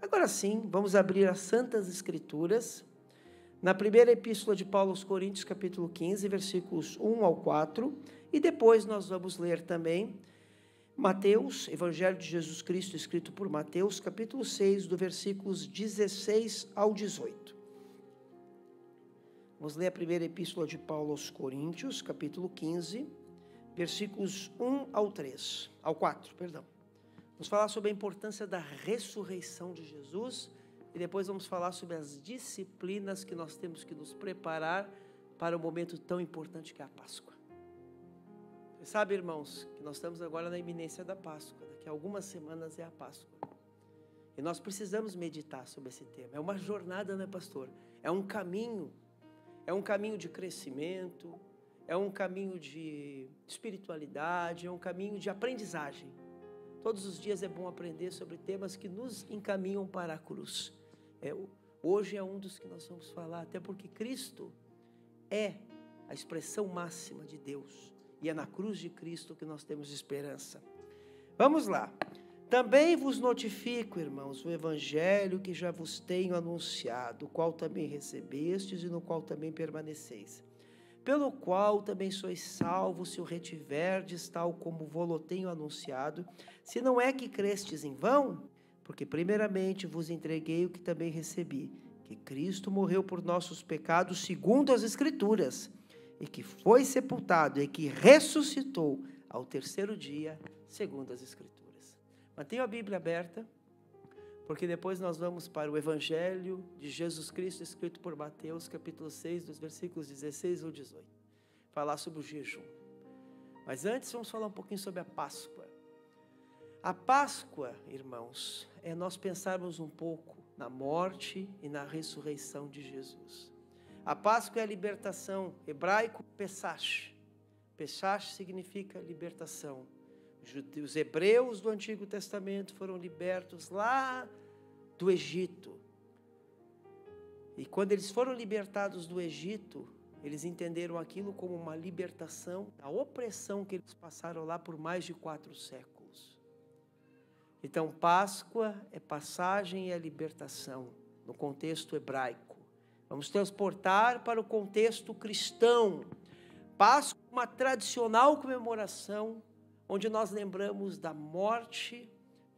Agora sim, vamos abrir as Santas Escrituras, na primeira epístola de Paulo aos Coríntios, capítulo 15, versículos 1 ao 4, e depois nós vamos ler também Mateus, Evangelho de Jesus Cristo, escrito por Mateus, capítulo 6, do versículos 16 ao 18. Vamos ler a primeira epístola de Paulo aos Coríntios, capítulo 15, versículos 1 ao 4, perdão. Vamos falar sobre a importância da ressurreição de Jesus e depois vamos falar sobre as disciplinas que nós temos que nos preparar para o momento tão importante que é a Páscoa. Você sabe, irmãos, que nós estamos agora na iminência da Páscoa. Daqui a algumas semanas é a Páscoa. E nós precisamos meditar sobre esse tema. É uma jornada, né, pastor? É um caminho de crescimento, é um caminho de espiritualidade, é um caminho de aprendizagem. Todos os dias é bom aprender sobre temas que nos encaminham para a cruz. Hoje é um dos que nós vamos falar, até porque Cristo é a expressão máxima de Deus. E é na cruz de Cristo que nós temos esperança. Vamos lá. Também vos notifico, irmãos, o evangelho que já vos tenho anunciado, o qual também recebestes e no qual também permaneceis. Pelo qual também sois salvos, se o retiverdes, tal como vou-lo tenho anunciado, se não é que crestes em vão, porque primeiramente vos entreguei o que também recebi, que Cristo morreu por nossos pecados segundo as Escrituras, e que foi sepultado e que ressuscitou ao terceiro dia segundo as Escrituras. Mantenha a Bíblia aberta, porque depois nós vamos para o Evangelho de Jesus Cristo, escrito por Mateus, capítulo 6, dos versículos 16 ao 18. Falar sobre o jejum. Mas antes vamos falar um pouquinho sobre a Páscoa. A Páscoa, irmãos, é nós pensarmos um pouco na morte e na ressurreição de Jesus. A Páscoa é a libertação, hebraico, Pesach. Pesach significa libertação. Os hebreus do Antigo Testamento foram libertos lá do Egito. E quando eles foram libertados do Egito, eles entenderam aquilo como uma libertação da opressão que eles passaram lá por mais de 4 séculos. Então, Páscoa é passagem e é libertação, no contexto hebraico. Vamos transportar para o contexto cristão. Páscoa é uma tradicional comemoração onde nós lembramos da morte,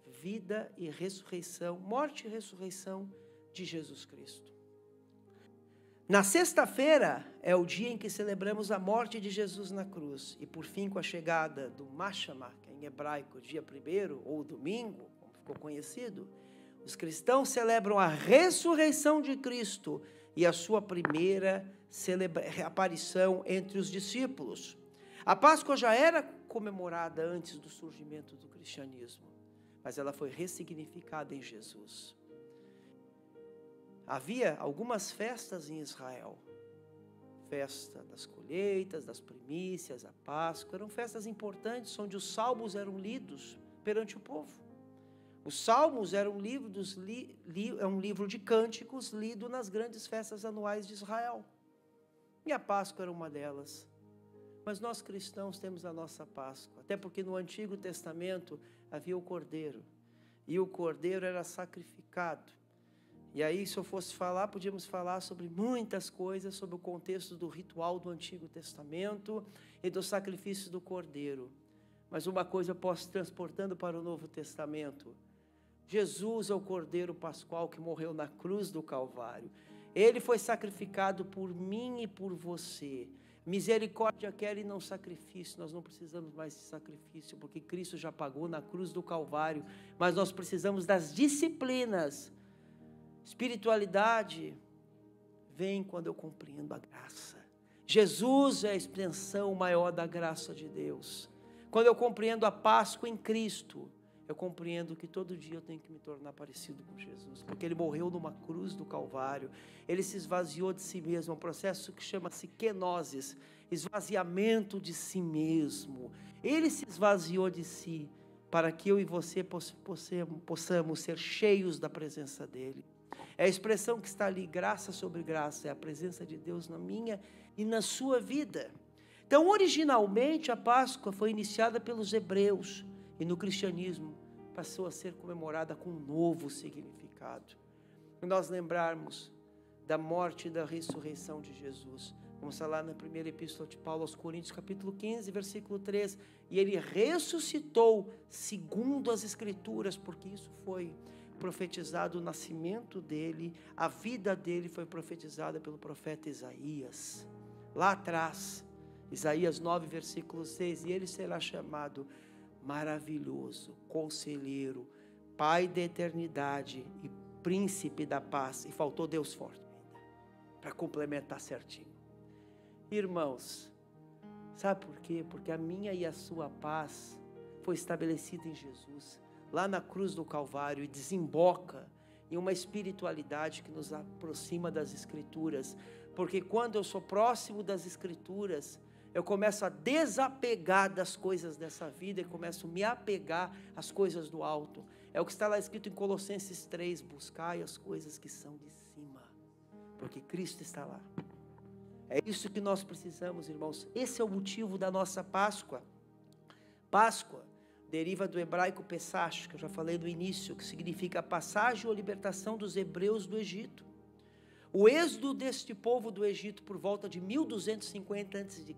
vida e ressurreição, morte e ressurreição de Jesus Cristo. Na sexta-feira é o dia em que celebramos a morte de Jesus na cruz, e por fim com a chegada do Mashama, que é em hebraico dia 1º, ou domingo, como ficou conhecido, os cristãos celebram a ressurreição de Cristo e a sua primeira aparição entre os discípulos. A Páscoa já era comemorada antes do surgimento do cristianismo, mas ela foi ressignificada em Jesus. Havia algumas festas em Israel, festa das colheitas, das primícias, a Páscoa, eram festas importantes onde os salmos eram lidos perante o povo. Os salmos eram um livro de cânticos lido nas grandes festas anuais de Israel, e a Páscoa era uma delas. Mas nós cristãos temos a nossa Páscoa, até porque no Antigo Testamento havia o Cordeiro, e o Cordeiro era sacrificado. E aí, se eu fosse falar, podíamos falar sobre muitas coisas, sobre o contexto do ritual do Antigo Testamento e do sacrifício do Cordeiro. Mas uma coisa eu posso transportando para o Novo Testamento. Jesus é o Cordeiro Pascual que morreu na cruz do Calvário. Ele foi sacrificado por mim e por você. Misericórdia quer e não sacrifício. Nós não precisamos mais de sacrifício, porque Cristo já pagou na cruz do Calvário. Mas nós precisamos das disciplinas. Espiritualidade vem quando eu compreendo a graça. Jesus é a extensão maior da graça de Deus. Quando eu compreendo a Páscoa em Cristo, eu compreendo que todo dia eu tenho que me tornar parecido com Jesus, porque Ele morreu numa cruz do Calvário, Ele se esvaziou de si mesmo, é um processo que chama-se kenosis, esvaziamento de si mesmo. Ele se esvaziou de si, para que eu e você possamos ser cheios da presença dEle. É a expressão que está ali, graça sobre graça, é a presença de Deus na minha e na sua vida. Então, originalmente, a Páscoa foi iniciada pelos hebreus, e no cristianismo, passou a ser comemorada com um novo significado. E nós lembrarmos da morte e da ressurreição de Jesus. Vamos falar na primeira epístola de Paulo aos Coríntios, capítulo 15, versículo 3. E ele ressuscitou segundo as Escrituras, porque isso foi profetizado, o nascimento dele, a vida dele foi profetizada pelo profeta Isaías. Lá atrás, Isaías 9, versículo 6. E ele será chamado Maravilhoso, Conselheiro, Pai da Eternidade e Príncipe da Paz. E faltou Deus forte para complementar certinho. Irmãos, sabe por quê? Porque a minha e a sua paz foi estabelecida em Jesus, lá na cruz do Calvário, e desemboca em uma espiritualidade que nos aproxima das Escrituras. Porque quando eu sou próximo das Escrituras, eu começo a desapegar das coisas dessa vida e começo a me apegar às coisas do alto. É o que está lá escrito em Colossenses 3, buscai as coisas que são de cima, porque Cristo está lá. É isso que nós precisamos, irmãos. Esse é o motivo da nossa Páscoa. Páscoa deriva do hebraico Pesach, que eu já falei no início, que significa a passagem ou libertação dos hebreus do Egito. O êxodo deste povo do Egito por volta de 1250 a.C.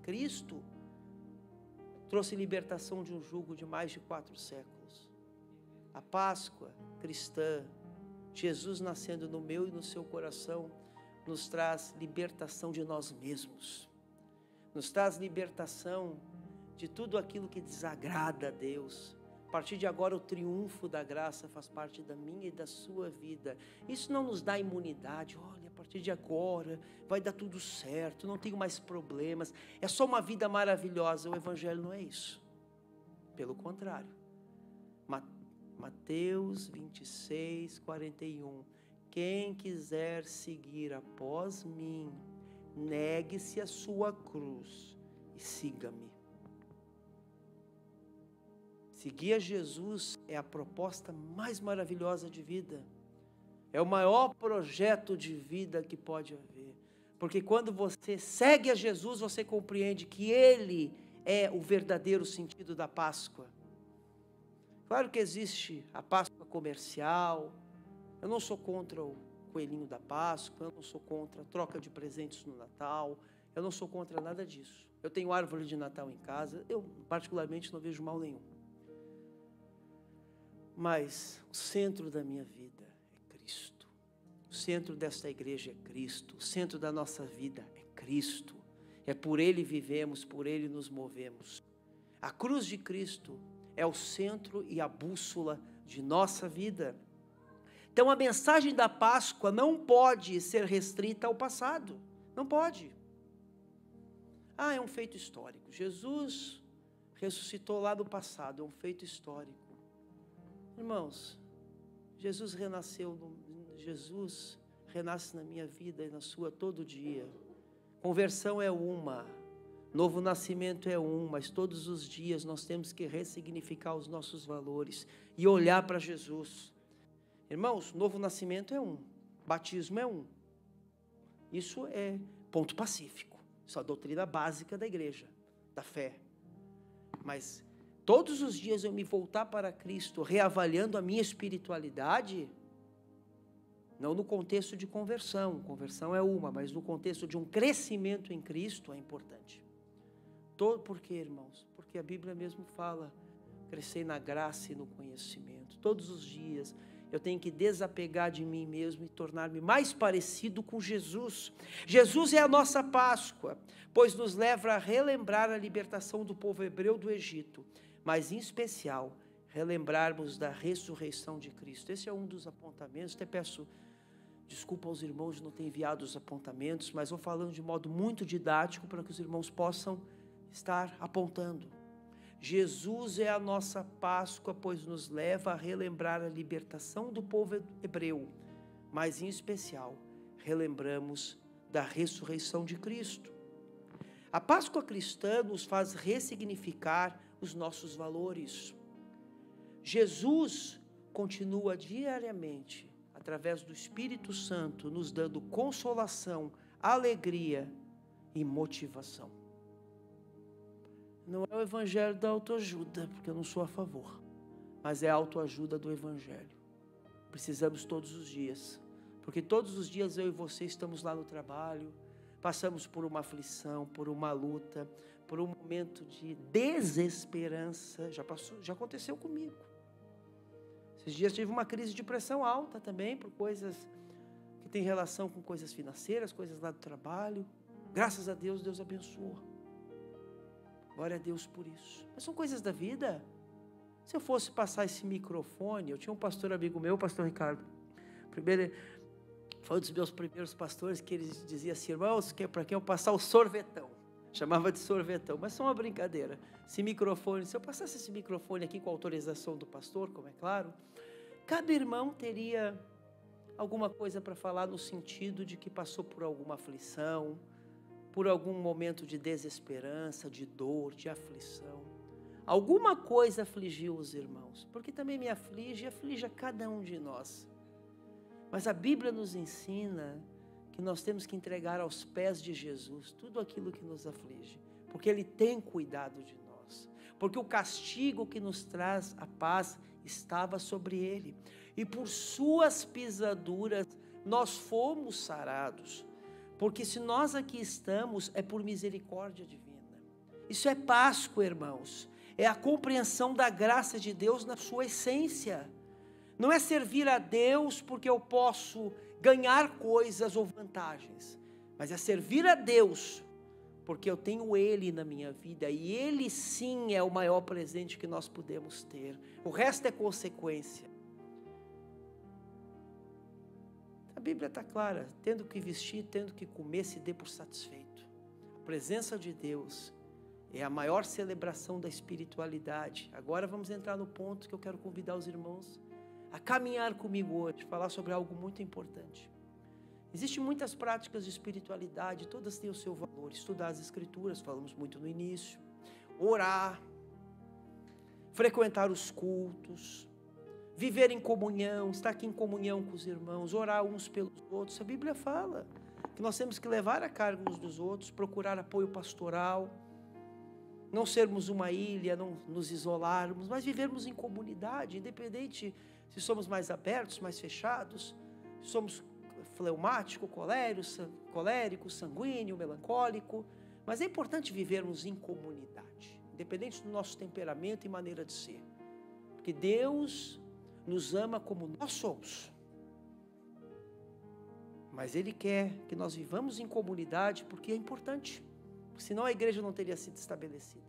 trouxe libertação de um jugo de mais de 4 séculos. A Páscoa cristã, Jesus nascendo no meu e no seu coração, nos traz libertação de nós mesmos, nos traz libertação de tudo aquilo que desagrada a Deus. A partir de agora o triunfo da graça faz parte da minha e da sua vida. Isso não nos dá imunidade. Olha, a partir de agora vai dar tudo certo, não tenho mais problemas, é só uma vida maravilhosa. O Evangelho não é isso, pelo contrário. Mateus 26, 41. Quem quiser seguir após mim, negue-se a sua cruz e siga-me. Seguir a Jesus é a proposta mais maravilhosa de vida. É o maior projeto de vida que pode haver. Porque quando você segue a Jesus, você compreende que Ele é o verdadeiro sentido da Páscoa. Claro que existe a Páscoa comercial. Eu não sou contra o coelhinho da Páscoa, eu não sou contra a troca de presentes no Natal, eu não sou contra nada disso. Eu tenho árvore de Natal em casa, eu particularmente não vejo mal nenhum. Mas o centro da minha vida é Cristo. O centro desta igreja é Cristo. O centro da nossa vida é Cristo. É por Ele vivemos, por Ele nos movemos. A cruz de Cristo é o centro e a bússola de nossa vida. Então a mensagem da Páscoa não pode ser restrita ao passado. Não pode. É um feito histórico. Jesus ressuscitou lá no passado, é um feito histórico. Irmãos, Jesus renasce na minha vida e na sua todo dia. Conversão é uma, novo nascimento é um, mas todos os dias nós temos que ressignificar os nossos valores e olhar para Jesus. Irmãos, novo nascimento é um, batismo é um. Isso é ponto pacífico, isso é a doutrina básica da igreja, da fé. Mas todos os dias eu me voltar para Cristo, reavaliando a minha espiritualidade, não no contexto de conversão é uma, mas no contexto de um crescimento em Cristo é importante. Por quê, irmãos? Porque a Bíblia mesmo fala, crescer na graça e no conhecimento. Todos os dias eu tenho que desapegar de mim mesmo e tornar-me mais parecido com Jesus. Jesus é a nossa Páscoa, pois nos leva a relembrar a libertação do povo hebreu do Egito, mas em especial, relembrarmos da ressurreição de Cristo. Esse é um dos apontamentos. Até peço desculpa aos irmãos de não ter enviado os apontamentos, mas vou falando de modo muito didático para que os irmãos possam estar apontando. Jesus é a nossa Páscoa, pois nos leva a relembrar a libertação do povo hebreu, mas em especial, relembramos da ressurreição de Cristo. A Páscoa cristã nos faz ressignificar os nossos valores. Jesus continua diariamente, através do Espírito Santo, nos dando consolação, alegria e motivação. Não é o evangelho da autoajuda, porque eu não sou a favor. mas é a autoajuda do Evangelho. Precisamos todos os dias, porque todos os dias eu e você estamos lá no trabalho, passamos por uma aflição, por uma luta, por um momento de desesperança. Já aconteceu comigo. Esses dias tive uma crise de pressão alta também, por coisas que têm relação com coisas financeiras, coisas lá do trabalho. Graças a Deus, Deus abençoou. Glória a Deus por isso. Mas são coisas da vida. Se eu fosse passar esse microfone, eu tinha um pastor amigo meu, o pastor Ricardo. Foi um dos meus primeiros pastores que ele dizia assim: irmãos, que é para quem eu passar o sorvetão. Chamava de sorvetão, mas só uma brincadeira. Se eu passasse esse microfone aqui com a autorização do pastor, como é claro, cada irmão teria alguma coisa para falar no sentido de que passou por alguma aflição, por algum momento de desesperança, de dor, de aflição. Alguma coisa afligiu os irmãos, porque também me aflige e aflige a cada um de nós. Mas a Bíblia nos ensina que nós temos que entregar aos pés de Jesus tudo aquilo que nos aflige, porque Ele tem cuidado de nós, porque o castigo que nos traz a paz estava sobre Ele, e por suas pisaduras nós fomos sarados, porque se nós aqui estamos é por misericórdia divina. Isso é Páscoa, irmãos, é a compreensão da graça de Deus na sua essência. Não é servir a Deus porque eu posso ganhar coisas ou vantagens, mas é servir a Deus porque eu tenho Ele na minha vida, e Ele sim é o maior presente que nós podemos ter. O resto é consequência. A Bíblia está clara: tendo que vestir, tendo que comer, se dê por satisfeito. A presença de Deus é a maior celebração da espiritualidade. Agora vamos entrar no ponto que eu quero convidar os irmãos a caminhar comigo hoje, falar sobre algo muito importante. Existem muitas práticas de espiritualidade, todas têm o seu valor. Estudar as Escrituras, falamos muito no início. Orar, frequentar os cultos, viver em comunhão, estar aqui em comunhão com os irmãos, orar uns pelos outros. A Bíblia fala que nós temos que levar a carga uns dos outros, procurar apoio pastoral, não sermos uma ilha, não nos isolarmos, mas vivermos em comunidade, independente se somos mais abertos, mais fechados, se somos fleumático, colérico, sanguíneo, melancólico, mas é importante vivermos em comunidade, independente do nosso temperamento e maneira de ser, porque Deus nos ama como nós somos, mas Ele quer que nós vivamos em comunidade, porque é importante, senão a igreja não teria sido estabelecida.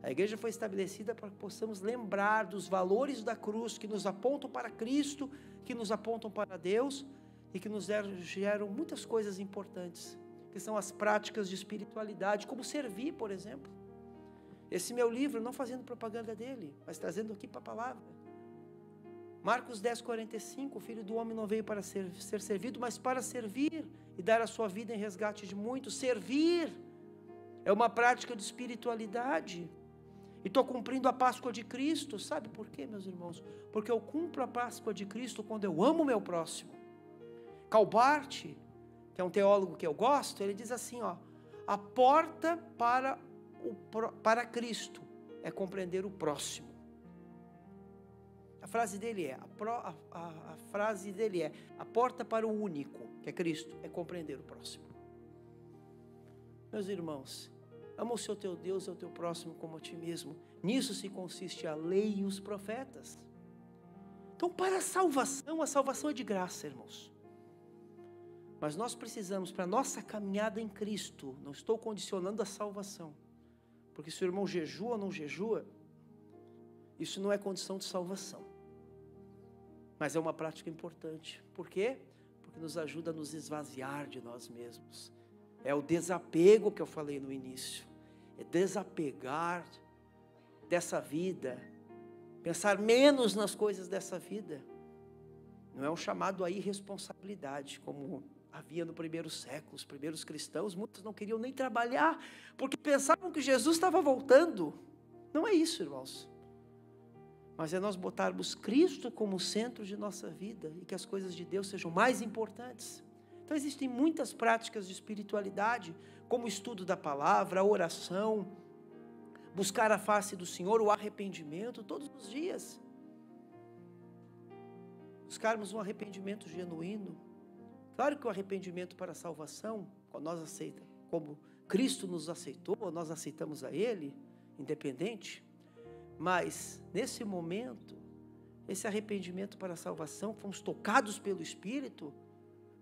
A igreja foi estabelecida para que possamos lembrar dos valores da cruz, que nos apontam para Cristo, que nos apontam para Deus, e que nos geram muitas coisas importantes, que são as práticas de espiritualidade, como servir, por exemplo. Esse meu livro, não fazendo propaganda dele, mas trazendo aqui para a palavra. Marcos 10:45, o Filho do Homem não veio para ser servido, mas para servir e dar a sua vida em resgate de muitos. Servir é uma prática de espiritualidade. E estou cumprindo a Páscoa de Cristo. Sabe por quê, meus irmãos? Porque eu cumpro a Páscoa de Cristo quando eu amo o meu próximo. Calbart, que é um teólogo que eu gosto, ele diz assim, a porta para Cristo é compreender o próximo. A frase dele é, a porta para o único, que é Cristo, é compreender o próximo. Meus irmãos, ama o seu teu Deus e o teu próximo como a ti mesmo. Nisso se consiste a lei e os profetas. Então, para a salvação é de graça, irmãos. Mas nós precisamos, para a nossa caminhada em Cristo, não estou condicionando a salvação, porque se o irmão jejua ou não jejua, isso não é condição de salvação, mas é uma prática importante. Por quê? Porque nos ajuda a nos esvaziar de nós mesmos. É o desapego que eu falei no início, é desapegar dessa vida, pensar menos nas coisas dessa vida. Não é um chamado à irresponsabilidade, como havia no primeiro século. Os primeiros cristãos, muitos não queriam nem trabalhar, porque pensavam que Jesus estava voltando. Não é isso, irmãos. Mas é nós botarmos Cristo como centro de nossa vida, e que as coisas de Deus sejam mais importantes. Então existem muitas práticas de espiritualidade, como o estudo da palavra, a oração, buscar a face do Senhor, o arrependimento, todos os dias. buscarmos um arrependimento genuíno. Claro que o arrependimento para a salvação, quando nós aceitamos, como Cristo nos aceitou, nós aceitamos a Ele, independente, mas nesse momento, esse arrependimento para a salvação, fomos tocados pelo Espírito,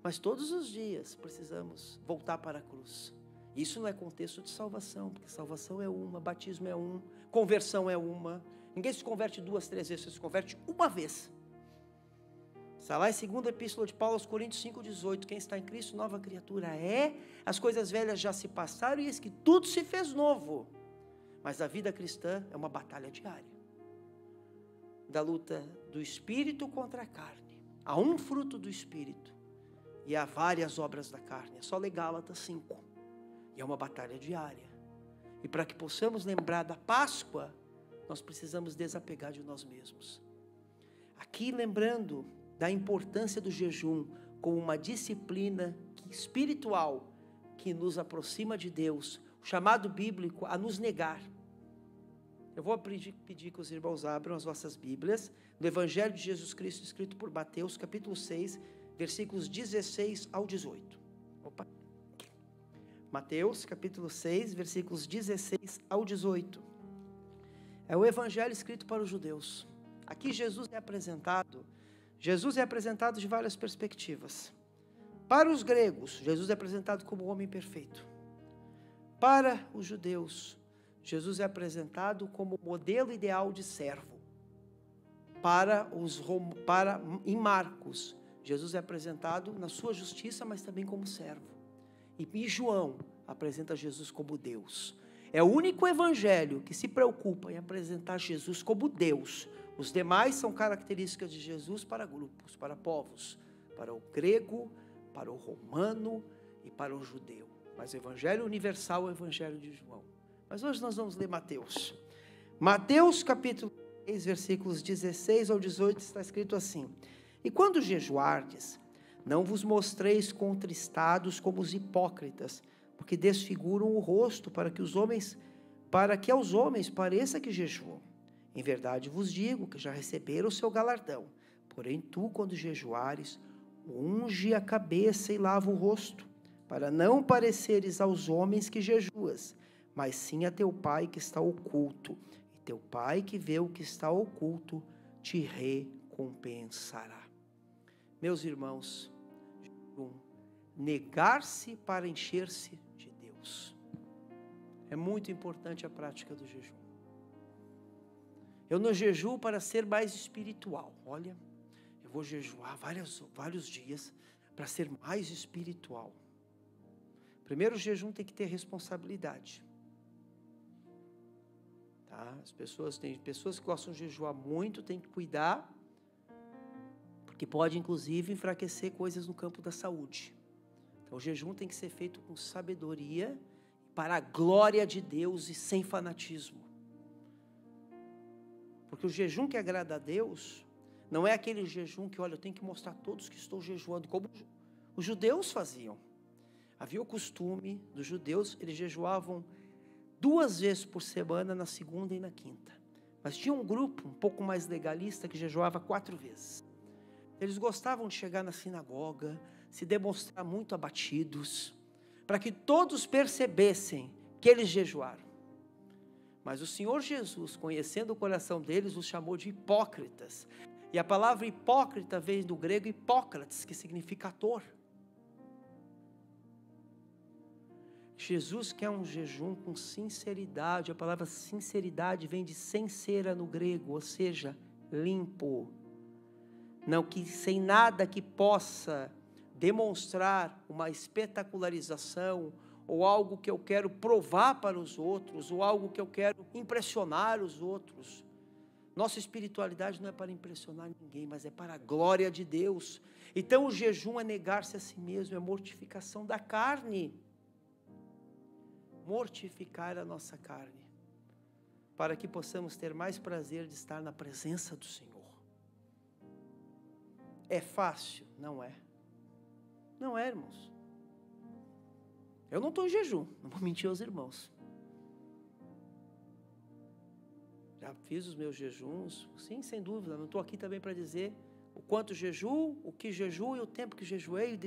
mas todos os dias precisamos voltar para a cruz. Isso não é contexto de salvação, porque salvação é uma, batismo é um, conversão é uma. Ninguém se converte 2, 3 vezes, você se converte uma vez. Está lá em 2ª Epístola de Paulo aos Coríntios 5,18, quem está em Cristo, nova criatura é, as coisas velhas já se passaram e eis que tudo se fez novo. Mas a vida cristã é uma batalha diária, da luta do Espírito contra a carne. Há um fruto do Espírito e há várias obras da carne, é só ler Gálatas 5, e é uma batalha diária. E para que possamos lembrar da Páscoa, nós precisamos desapegar de nós mesmos. Aqui lembrando da importância do jejum como uma disciplina espiritual que nos aproxima de Deus, o chamado bíblico a nos negar. Eu vou pedir que os irmãos abram as vossas Bíblias, no Evangelho de Jesus Cristo, escrito por Mateus, capítulo 6, versículos 16 ao 18. Mateus, capítulo 6, versículos 16 ao 18. É o Evangelho escrito para os judeus. Aqui Jesus é apresentado de várias perspectivas. Para os gregos, Jesus é apresentado como o homem perfeito. Para os judeus, Jesus é apresentado como o modelo ideal de servo. Em Marcos, Jesus é apresentado na sua justiça, mas também como servo. E João apresenta Jesus como Deus. É o único evangelho que se preocupa em apresentar Jesus como Deus. Os demais são características de Jesus para grupos, para povos, para o grego, para o romano e para o judeu. Mas o evangelho universal é o evangelho de João. Mas hoje nós vamos ler Mateus. Mateus capítulo 6, versículos 16 ao 18, está escrito assim: E quando jejuardes, não vos mostreis contristados como os hipócritas, porque desfiguram o rosto para que aos homens pareça que jejuam. Em verdade vos digo que já receberam o seu galardão. Porém tu, quando jejuares, unge a cabeça e lava o rosto, para não pareceres aos homens que jejuas, mas sim a teu Pai que está oculto. E teu Pai que vê o que está oculto, te recompensará. Meus irmãos, negar-se para encher-se de Deus. É muito importante a prática do jejum. Eu não jejuo para ser mais espiritual. Olha, eu vou jejuar vários dias para ser mais espiritual. Primeiro, o jejum tem que ter responsabilidade. Tá? Tem pessoas que gostam de jejuar muito, tem que cuidar, porque pode inclusive enfraquecer coisas no campo da saúde. Então o jejum tem que ser feito com sabedoria, para a glória de Deus e sem fanatismo. Porque o jejum que agrada a Deus não é aquele jejum que, olha, eu tenho que mostrar a todos que estou jejuando, como os judeus faziam. Havia o costume dos judeus, eles jejuavam 2 vezes por semana, na segunda e na quinta. Mas tinha um grupo um pouco mais legalista que jejuava 4 vezes. Eles gostavam de chegar na sinagoga, se demonstrar muito abatidos, para que todos percebessem que eles jejuaram. Mas o Senhor Jesus, conhecendo o coração deles, os chamou de hipócritas. E a palavra hipócrita vem do grego hipócrates, que significa ator. Jesus quer um jejum com sinceridade. A palavra sinceridade vem de sincera no grego, ou seja, limpo. Não, que sem nada que possa demonstrar uma espetacularização, ou algo que eu quero provar para os outros, ou algo que eu quero impressionar os outros. Nossa espiritualidade não é para impressionar ninguém, mas é para a glória de Deus. Então o jejum é negar-se a si mesmo, é mortificação da carne. Mortificar a nossa carne, para que possamos ter mais prazer de estar na presença do Senhor. É fácil? Não é. Não é, irmãos. Eu não estou em jejum, não vou mentir aos irmãos. Já fiz os meus jejuns, sim, sem dúvida. Não estou aqui também para dizer O quanto jejuo, o que jejuo e o tempo que jejuei,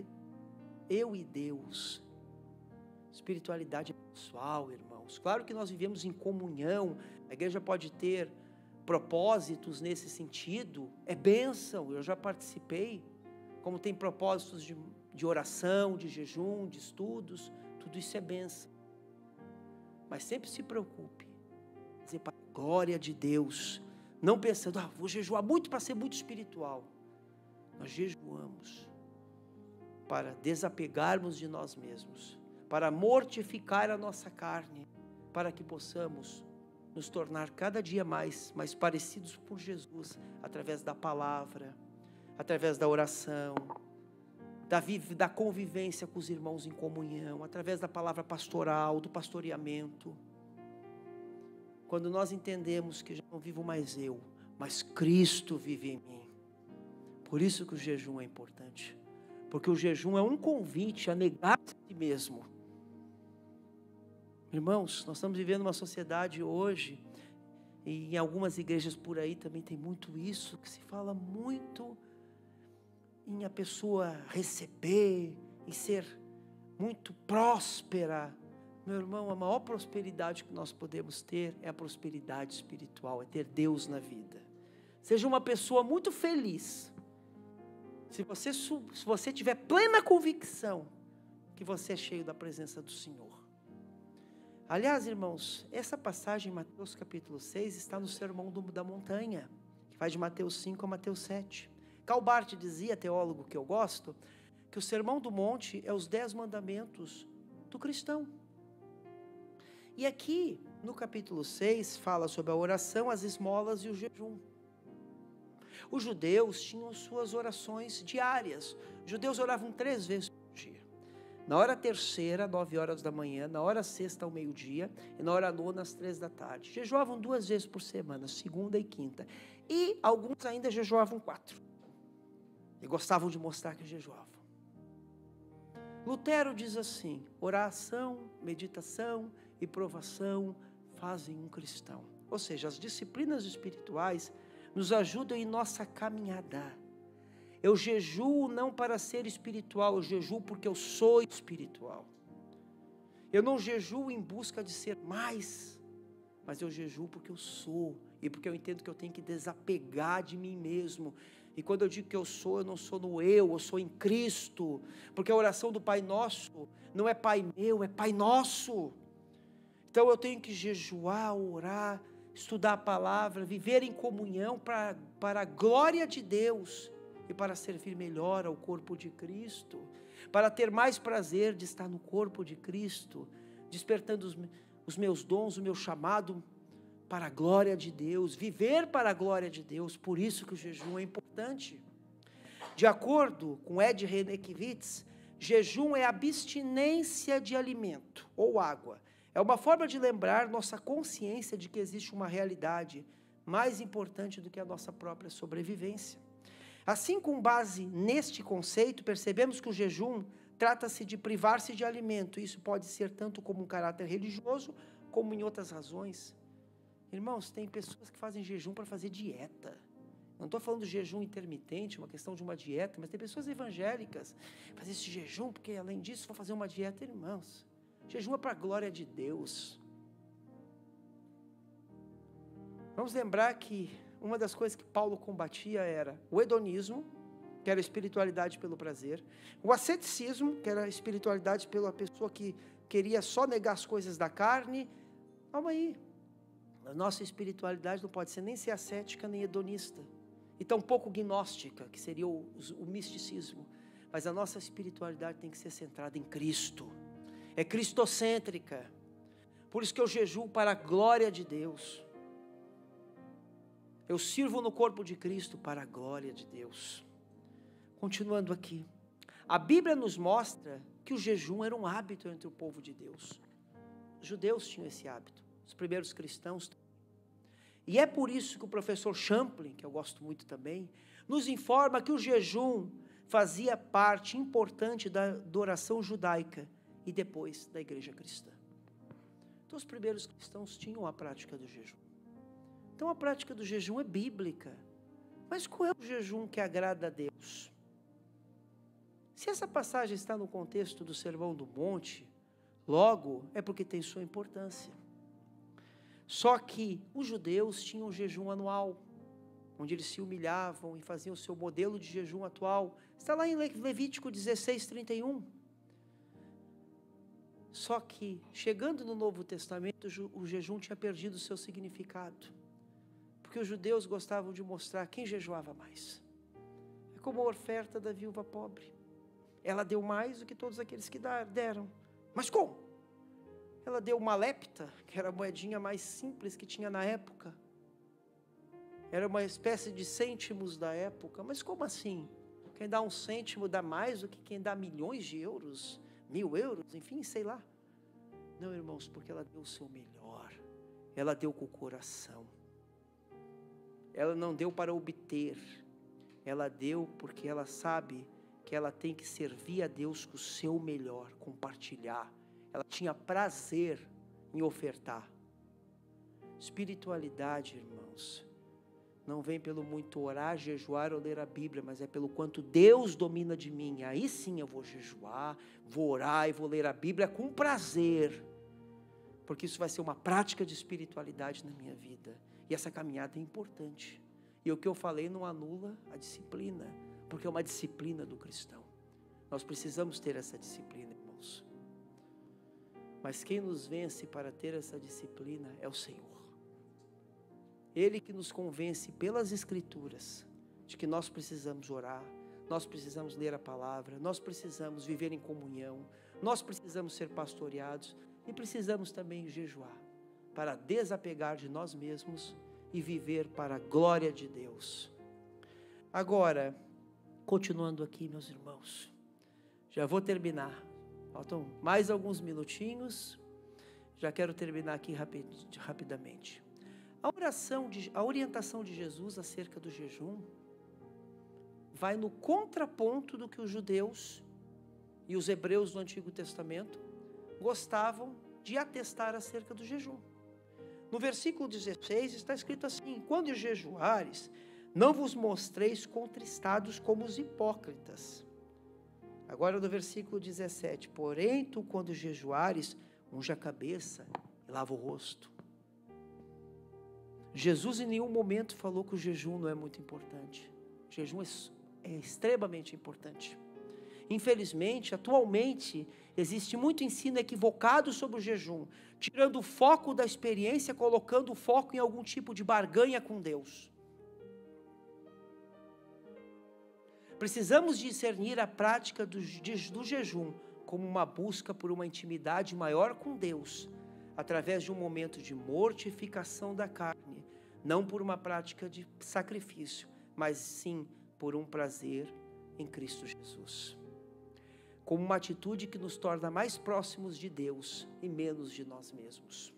eu e Deus. Espiritualidade pessoal, irmãos. Claro que nós vivemos em comunhão, a igreja pode ter propósitos nesse sentido, é bênção, eu já participei, como tem propósitos de oração, de jejum, de estudos, tudo isso é bênção. Mas sempre se preocupe, dizer para a glória de Deus, não pensando, vou jejuar muito para ser muito espiritual. Nós jejuamos para desapegarmos de nós mesmos, para mortificar a nossa carne, para que possamos nos tornar cada dia mais parecidos por Jesus, através da palavra, através da oração, da convivência com os irmãos em comunhão, através da palavra pastoral, do pastoreamento. Quando nós entendemos que já não vivo mais eu, mas Cristo vive em mim. Por isso que o jejum é importante, porque o jejum é um convite a negar-se a si mesmo. Irmãos, nós estamos vivendo uma sociedade hoje, e em algumas igrejas por aí também tem muito isso, que se fala muito em a pessoa receber, em ser muito próspera. Meu irmão, a maior prosperidade que nós podemos ter é a prosperidade espiritual, é ter Deus na vida. Seja uma pessoa muito feliz, se você tiver plena convicção que você é cheio da presença do Senhor. Aliás, irmãos, essa passagem em Mateus capítulo 6 está no Sermão da Montanha, que vai de Mateus 5 a Mateus 7. Karl Barth dizia, teólogo que eu gosto, que o Sermão do Monte é os 10 mandamentos do cristão. E aqui, no capítulo 6, fala sobre a oração, as esmolas e o jejum. Os judeus tinham suas orações diárias. Os judeus oravam 3 vezes por dia. Na hora terceira, 9 horas da manhã, na hora sexta, ao meio-dia, e na hora nona, às 3 da tarde. Jejuavam 2 vezes por semana, segunda e quinta. E alguns ainda jejuavam 4. E gostavam de mostrar que jejuavam. Lutero diz assim: oração, meditação e provação fazem um cristão. Ou seja, as disciplinas espirituais nos ajudam em nossa caminhada. Eu jejuo não para ser espiritual, eu jejuo porque eu sou espiritual. Eu não jejuo em busca de ser mais, mas eu jejuo porque eu sou, e porque eu entendo que eu tenho que desapegar de mim mesmo. E quando eu digo que eu não sou no eu sou em Cristo, porque a oração do Pai Nosso não é Pai meu, é Pai Nosso. Então eu tenho que jejuar, orar, estudar a palavra, viver em comunhão para a glória de Deus e para servir melhor ao corpo de Cristo, para ter mais prazer de estar no corpo de Cristo, despertando os meus dons, o meu chamado para a glória de Deus, viver para a glória de Deus. Por isso que o jejum é importante. De acordo com Ed Renekiewicz, jejum é abstinência de alimento ou água. É uma forma de lembrar nossa consciência de que existe uma realidade mais importante do que a nossa própria sobrevivência. Assim, com base neste conceito, percebemos que o jejum trata-se de privar-se de alimento. Isso pode ser tanto como um caráter religioso, como em outras razões. Irmãos, tem pessoas que fazem jejum para fazer dieta. Não estou falando de jejum intermitente, uma questão de uma dieta, mas tem pessoas evangélicas que fazem esse jejum, porque além disso vão fazer uma dieta. Irmãos, jejum é para a glória de Deus. Vamos lembrar que uma das coisas que Paulo combatia era o hedonismo, que era a espiritualidade pelo prazer, o asceticismo, que era a espiritualidade pela pessoa que queria só negar as coisas da carne. Calma aí, a nossa espiritualidade não pode ser nem ser ascética nem hedonista, e tampouco gnóstica, que seria o misticismo, mas a nossa espiritualidade tem que ser centrada em Cristo, é cristocêntrica. Por isso que eu jejuo para a glória de Deus. Eu sirvo no corpo de Cristo para a glória de Deus. Continuando aqui, a Bíblia nos mostra que o jejum era um hábito entre o povo de Deus. Os judeus tinham esse hábito, os primeiros cristãos. E é por isso que o professor Champlin, que eu gosto muito também, nos informa que o jejum fazia parte importante da adoração judaica e depois da igreja cristã. Então os primeiros cristãos tinham a prática do jejum. Então a prática do jejum é bíblica. Mas qual é o jejum que agrada a Deus? Se essa passagem está no contexto do Sermão do Monte, logo é porque tem sua importância. Só que os judeus tinham um jejum anual, onde eles se humilhavam e faziam o seu modelo de jejum atual. Está lá em Levítico 16, 31. Só que, chegando no Novo Testamento, o jejum tinha perdido o seu significado. Porque os judeus gostavam de mostrar quem jejuava mais. É como a oferta da viúva pobre. Ela deu mais do que todos aqueles que deram. Mas como? Ela deu uma lepta, que era a moedinha mais simples que tinha na época. Era uma espécie de cêntimos da época. Mas como assim? Quem dá um cêntimo dá mais do que quem dá milhões de euros, 1.000 euros, enfim, sei lá. Não, irmãos, porque ela deu o seu melhor. Ela deu com o coração. Ela não deu para obter. Ela deu porque ela sabe que ela tem que servir a Deus com o seu melhor, compartilhar. Ela tinha prazer em ofertar. Espiritualidade, irmãos, não vem pelo muito orar, jejuar ou ler a Bíblia, mas é pelo quanto Deus domina de mim. Aí sim eu vou jejuar, vou orar e vou ler a Bíblia com prazer, porque isso vai ser uma prática de espiritualidade na minha vida. E essa caminhada é importante. E o que eu falei não anula a disciplina, porque é uma disciplina do cristão. Nós precisamos ter essa disciplina, irmãos. Mas quem nos vence para ter essa disciplina é o Senhor. Ele que nos convence pelas Escrituras de que nós precisamos orar, nós precisamos ler a palavra, nós precisamos viver em comunhão, nós precisamos ser pastoreados e precisamos também jejuar para desapegar de nós mesmos e viver para a glória de Deus. Agora, continuando aqui, meus irmãos, já vou terminar. Faltam mais alguns minutinhos, já quero terminar aqui rapidamente. A orientação de Jesus acerca do jejum vai no contraponto do que os judeus e os hebreus do Antigo Testamento gostavam de atestar acerca do jejum. No versículo 16 está escrito assim: quando jejuares, não vos mostreis contristados como os hipócritas. Agora no versículo 17, porém tu quando jejuares, unge a cabeça e lava o rosto. Jesus em nenhum momento falou que o jejum não é muito importante. O jejum é extremamente importante. Infelizmente, atualmente, existe muito ensino equivocado sobre o jejum, tirando o foco da experiência, colocando o foco em algum tipo de barganha com Deus. Precisamos discernir a prática do jejum como uma busca por uma intimidade maior com Deus, através de um momento de mortificação da carne, não por uma prática de sacrifício, mas sim por um prazer em Cristo Jesus. Como uma atitude que nos torna mais próximos de Deus e menos de nós mesmos.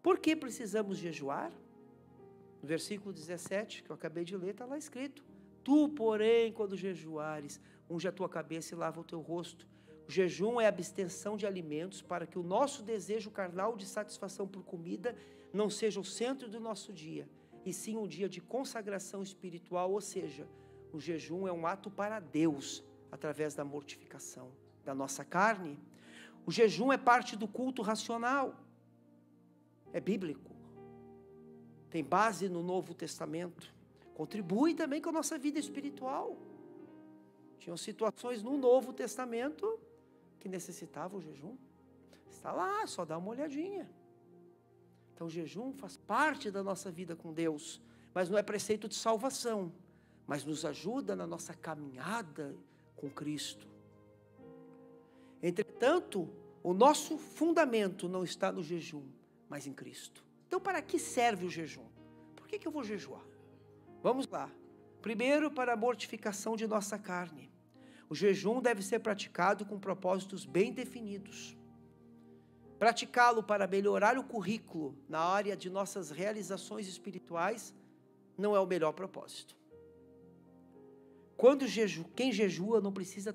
Por que precisamos jejuar? No versículo 17, que eu acabei de ler, está lá escrito: tu, porém, quando jejuares, unge a tua cabeça e lava o teu rosto. O jejum é a abstenção de alimentos para que o nosso desejo carnal de satisfação por comida não seja o centro do nosso dia, e sim um dia de consagração espiritual, ou seja, o jejum é um ato para Deus, através da mortificação da nossa carne. O jejum é parte do culto racional, é bíblico, tem base no Novo Testamento, contribui também com a nossa vida espiritual. Tinham situações no Novo Testamento que necessitavam o jejum. Está lá, só dá uma olhadinha. Então o jejum faz parte da nossa vida com Deus, mas não é preceito de salvação, mas nos ajuda na nossa caminhada com Cristo. Entretanto, o nosso fundamento não está no jejum, mas em Cristo. Então, para que serve o jejum? Por que eu vou jejuar? Vamos lá. Primeiro, para a mortificação de nossa carne. O jejum deve ser praticado com propósitos bem definidos. Praticá-lo para melhorar o currículo na área de nossas realizações espirituais não é o melhor propósito. Quem jejua não precisa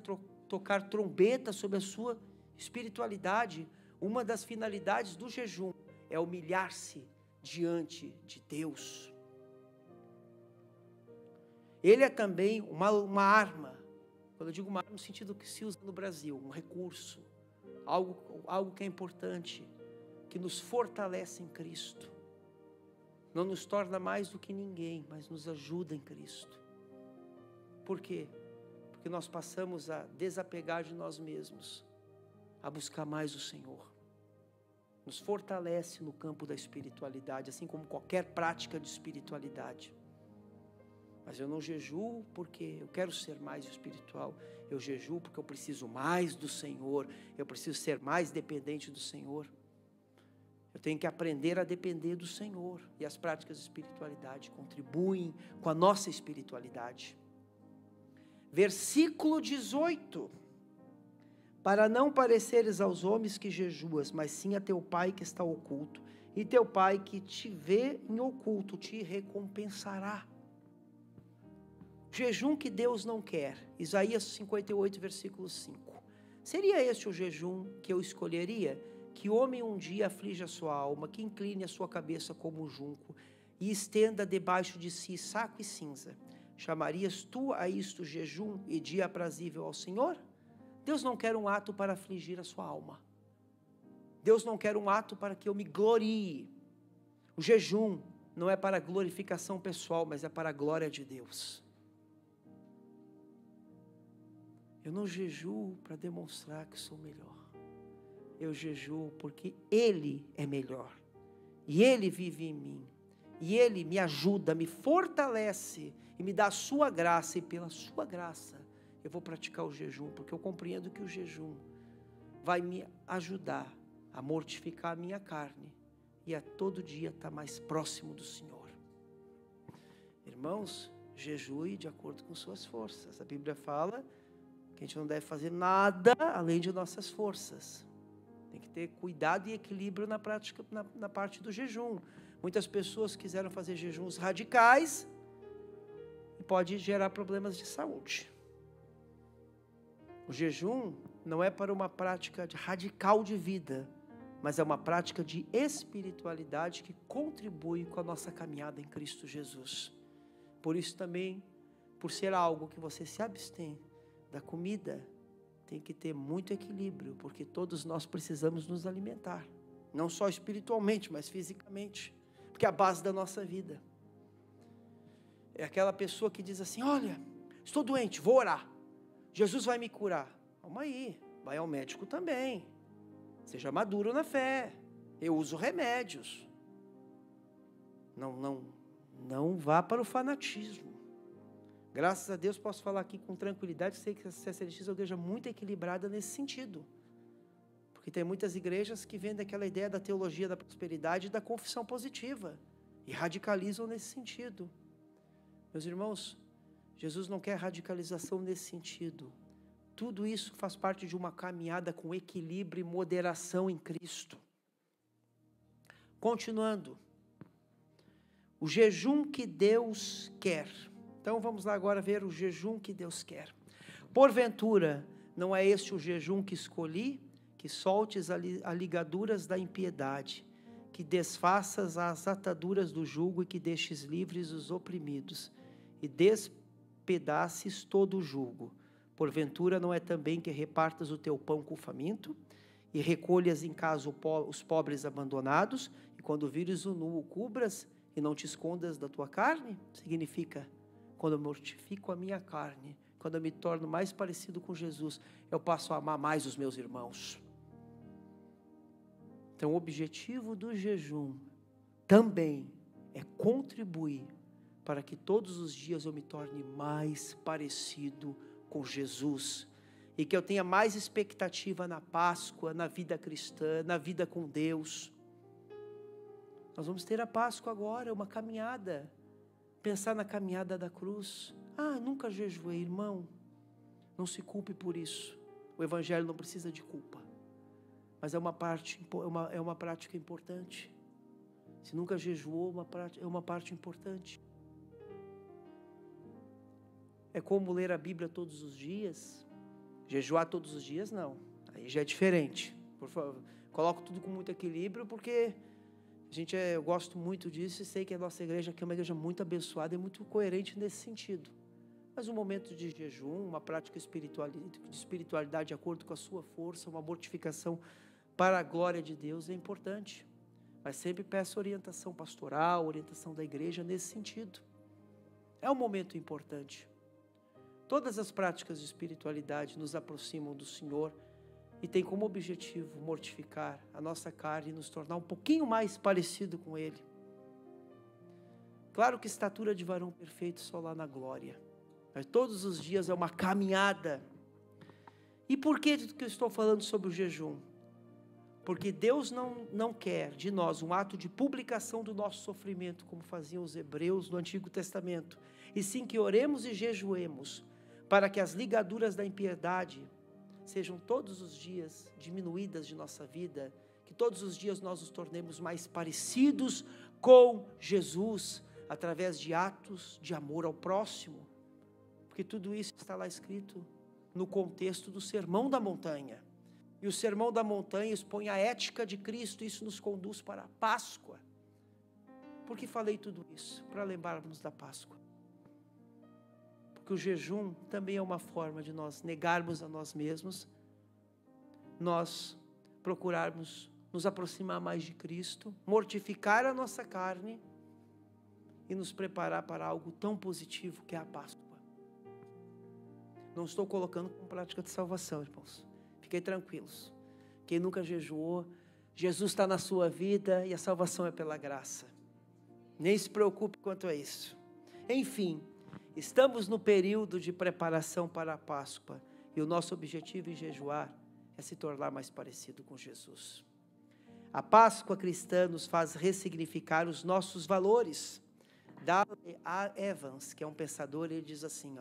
tocar trombeta sobre a sua espiritualidade. Uma das finalidades do jejum é humilhar-se diante de Deus. Ele é também uma arma. Quando eu digo uma arma, no sentido que se usa no Brasil, um recurso, algo que é importante, que nos fortalece em Cristo. Não nos torna mais do que ninguém, mas nos ajuda em Cristo. Por quê? Porque nós passamos a desapegar de nós mesmos, a buscar mais o Senhor. Nos fortalece no campo da espiritualidade, assim como qualquer prática de espiritualidade. Mas eu não jejuo porque eu quero ser mais espiritual. Eu jejuo porque eu preciso mais do Senhor. Eu preciso ser mais dependente do Senhor. Eu tenho que aprender a depender do Senhor. E as práticas de espiritualidade contribuem com a nossa espiritualidade. Versículo 18. Para não pareceres aos homens que jejuas, mas sim a teu Pai que está oculto. E teu Pai que te vê em oculto te recompensará. Jejum que Deus não quer. Isaías 58, versículo 5. Seria este o jejum que eu escolheria? Que homem um dia aflige a sua alma, que incline a sua cabeça como um junco, e estenda debaixo de si saco e cinza. Chamarias tu a isto jejum e dia aprazível ao Senhor? Deus não quer um ato para afligir a sua alma. Deus não quer um ato para que eu me glorie. O jejum não é para glorificação pessoal, mas é para a glória de Deus. Eu não jejuo para demonstrar que sou melhor. Eu jejuo porque Ele é melhor. E Ele vive em mim. E Ele me ajuda, me fortalece e me dá a sua graça. E pela sua graça eu vou praticar o jejum, porque eu compreendo que o jejum vai me ajudar a mortificar a minha carne e a todo dia estar mais próximo do Senhor. Irmãos, jejue de acordo com suas forças. A Bíblia fala que a gente não deve fazer nada além de nossas forças. Tem que ter cuidado e equilíbrio na prática, na parte do jejum. Muitas pessoas quiseram fazer jejuns radicais e pode gerar problemas de saúde. O jejum não é para uma prática radical de vida, mas é uma prática de espiritualidade que contribui com a nossa caminhada em Cristo Jesus. Por isso também, por ser algo que você se abstém da comida, tem que ter muito equilíbrio, porque todos nós precisamos nos alimentar, não só espiritualmente, mas fisicamente, porque é a base da nossa vida. É aquela pessoa que diz assim: olha, estou doente, vou orar, Jesus vai me curar. Calma aí, vai ao médico também, seja maduro na fé, eu uso remédios, não vá para o fanatismo. Graças a Deus posso falar aqui com tranquilidade, sei que a CCLX é uma igreja muito equilibrada nesse sentido, porque tem muitas igrejas que vendem aquela ideia da teologia da prosperidade e da confissão positiva, e radicalizam nesse sentido. Meus irmãos, Jesus não quer radicalização nesse sentido. Tudo isso faz parte de uma caminhada com equilíbrio e moderação em Cristo. Continuando, o jejum que Deus quer. Então vamos lá agora ver o jejum que Deus quer. Porventura, não é este o jejum que escolhi? Que soltes as ligaduras da impiedade, que desfaças as ataduras do jugo e que deixes livres os oprimidos, e despedaces todo o jugo. Porventura não é também que repartas o teu pão com o faminto, e recolhas em casa os pobres abandonados, e quando vires o nu o cubras, e não te escondas da tua carne? Significa, quando eu mortifico a minha carne, quando eu me torno mais parecido com Jesus, eu passo a amar mais os meus irmãos. Então o objetivo do jejum também é contribuir para que todos os dias eu me torne mais parecido com Jesus, e que eu tenha mais expectativa na Páscoa, na vida cristã, na vida com Deus. Nós vamos ter a Páscoa agora, uma caminhada, pensar na caminhada da cruz. Nunca jejuei, irmão, não se culpe por isso, o Evangelho não precisa de culpa, mas é uma prática importante. Se nunca jejuou, é uma parte importante. É como ler a Bíblia todos os dias. Jejuar todos os dias, não. Aí já é diferente. Por favor, coloco tudo com muito equilíbrio, porque eu gosto muito disso e sei que a nossa igreja aqui é uma igreja muito abençoada e muito coerente nesse sentido. Mas um momento de jejum, uma prática de espiritualidade de acordo com a sua força, uma mortificação para a glória de Deus é importante. Mas sempre peço orientação pastoral, orientação da igreja nesse sentido. É um momento importante. Todas as práticas de espiritualidade nos aproximam do Senhor e tem como objetivo mortificar a nossa carne e nos tornar um pouquinho mais parecido com Ele. Claro que estatura de varão perfeito só lá na glória. Mas todos os dias é uma caminhada. E por que eu estou falando sobre o jejum? Porque Deus não quer de nós um ato de publicação do nosso sofrimento, como faziam os hebreus no Antigo Testamento, e sim que oremos e jejuemos, para que as ligaduras da impiedade sejam todos os dias diminuídas de nossa vida, que todos os dias nós nos tornemos mais parecidos com Jesus, através de atos de amor ao próximo, porque tudo isso está lá escrito no contexto do Sermão da Montanha. E o Sermão da Montanha expõe a ética de Cristo, e isso nos conduz para a Páscoa. Por que falei tudo isso? Para lembrarmos da Páscoa. Porque o jejum também é uma forma de nós negarmos a nós mesmos, nós procurarmos nos aproximar mais de Cristo, mortificar a nossa carne e nos preparar para algo tão positivo que é a Páscoa. Não estou colocando como prática de salvação, irmãos. Fiquem tranquilos. Quem nunca jejuou, Jesus está na sua vida e a salvação é pela graça. Nem se preocupe quanto a isso. Enfim, estamos no período de preparação para a Páscoa e o nosso objetivo em jejuar é se tornar mais parecido com Jesus. A Páscoa cristã nos faz ressignificar os nossos valores. Dale A. Evans, que é um pensador, ele diz assim,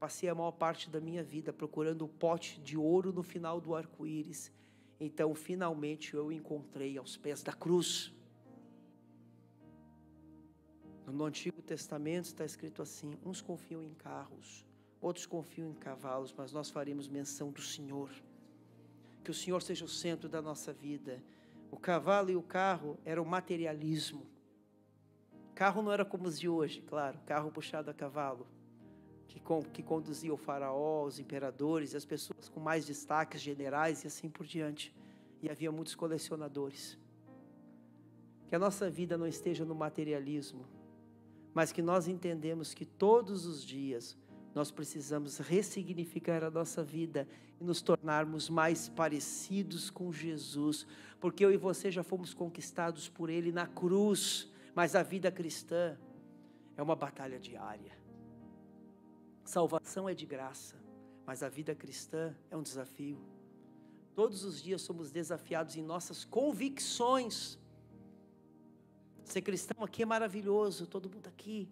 passei a maior parte da minha vida procurando o pote de ouro no final do arco-íris. Então, finalmente, eu o encontrei aos pés da cruz. No Antigo Testamento está escrito assim, uns confiam em carros, outros confiam em cavalos, mas nós faremos menção do Senhor. Que o Senhor seja o centro da nossa vida. O cavalo e o carro eram o materialismo. Carro não era como os de hoje, claro, carro puxado a cavalo, que conduzia o faraó, os imperadores, as pessoas com mais destaques, generais e assim por diante. E havia muitos colecionadores. Que a nossa vida não esteja no materialismo, mas que nós entendemos que todos os dias nós precisamos ressignificar a nossa vida e nos tornarmos mais parecidos com Jesus, porque eu e você já fomos conquistados por Ele na cruz, mas a vida cristã é uma batalha diária. Salvação é de graça, mas a vida cristã é um desafio. Todos os dias somos desafiados em nossas convicções. Ser cristão aqui é maravilhoso, todo mundo aqui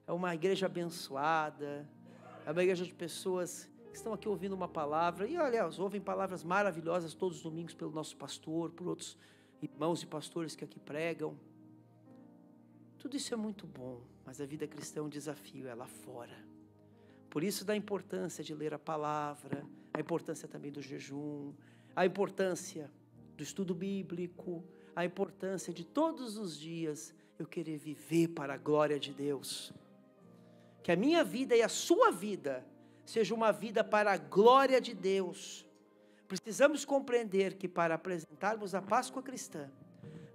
é uma igreja abençoada, é uma igreja de pessoas que estão aqui ouvindo uma palavra, e olha, ouvem palavras maravilhosas todos os domingos pelo nosso pastor, por outros irmãos e pastores que aqui pregam. Tudo isso é muito bom, mas a vida cristã é um desafio, é lá fora. Por isso da importância de ler a palavra, a importância também do jejum, a importância do estudo bíblico, a importância de todos os dias eu querer viver para a glória de Deus. Que a minha vida e a sua vida seja uma vida para a glória de Deus. Precisamos compreender que para apresentarmos a Páscoa cristã,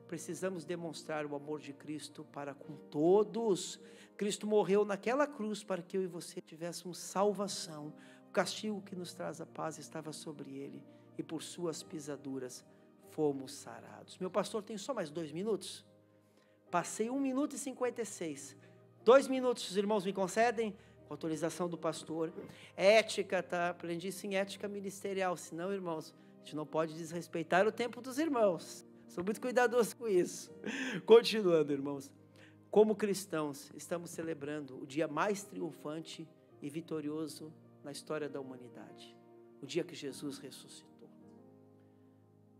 precisamos demonstrar o amor de Cristo para com todos. Cristo morreu naquela cruz para que eu e você tivéssemos salvação. O castigo que nos traz a paz estava sobre Ele, e por suas pisaduras fomos sarados. Meu pastor, tem só mais 2 minutos? Passei 1 minuto e 56. 2 minutos, os irmãos me concedem? Com autorização do pastor. Ética, tá? Aprendi isso em ética ministerial. Senão, irmãos, a gente não pode desrespeitar o tempo dos irmãos. Sou muito cuidadoso com isso. Continuando, irmãos. Como cristãos, estamos celebrando o dia mais triunfante e vitorioso na história da humanidade. O dia que Jesus ressuscitou.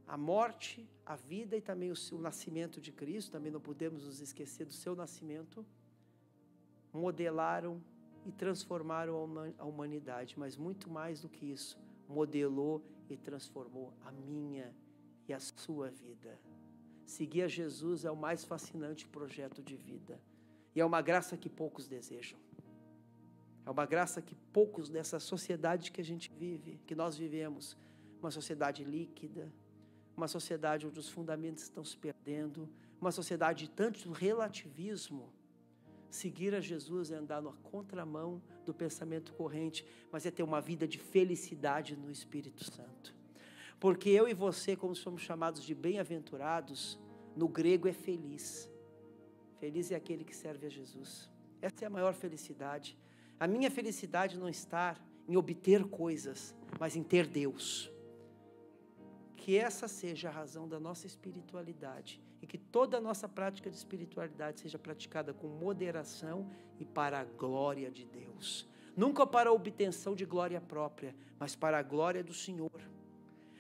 A morte, a vida e também o nascimento de Cristo, também não podemos nos esquecer do seu nascimento, modelaram e transformaram a humanidade, mas muito mais do que isso, modelou e transformou a minha e a sua vida. Seguir a Jesus é o mais fascinante projeto de vida, e é uma graça que poucos desejam. É uma graça que poucos dessa sociedade que a gente vive, que nós vivemos, uma sociedade líquida, uma sociedade onde os fundamentos estão se perdendo, uma sociedade de tanto relativismo. Seguir a Jesus é andar na contramão do pensamento corrente, mas é ter uma vida de felicidade no Espírito Santo. Porque eu e você, como somos chamados de bem-aventurados, no grego é feliz. Feliz é aquele que serve a Jesus. Essa é a maior felicidade. A minha felicidade não está em obter coisas, mas em ter Deus. Que essa seja a razão da nossa espiritualidade e que toda a nossa prática de espiritualidade seja praticada com moderação e para a glória de Deus. Nunca para a obtenção de glória própria, mas para a glória do Senhor.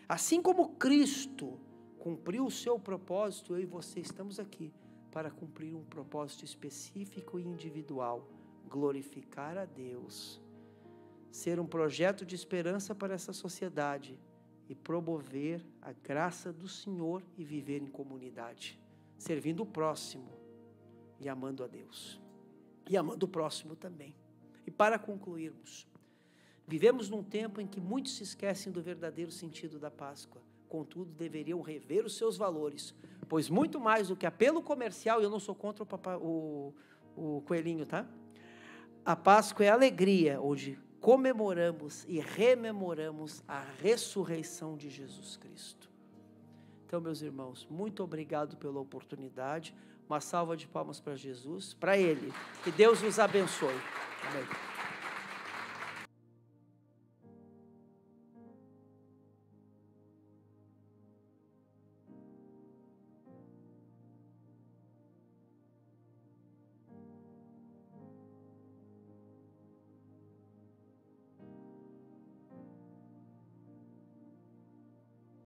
Assim como Cristo cumpriu o seu propósito, eu e você estamos aqui para cumprir um propósito específico e individual, glorificar a Deus, ser um projeto de esperança para essa sociedade e promover a graça do Senhor e viver em comunidade, servindo o próximo e amando a Deus, e amando o próximo também. E para concluirmos, vivemos num tempo em que muitos se esquecem do verdadeiro sentido da Páscoa, contudo deveriam rever os seus valores, pois muito mais do que apelo comercial, eu não sou contra o coelhinho, tá? A Páscoa é alegria, onde comemoramos e rememoramos a ressurreição de Jesus Cristo. Então, meus irmãos, muito obrigado pela oportunidade. Uma salva de palmas para Jesus, para Ele. Que Deus nos abençoe. Amém.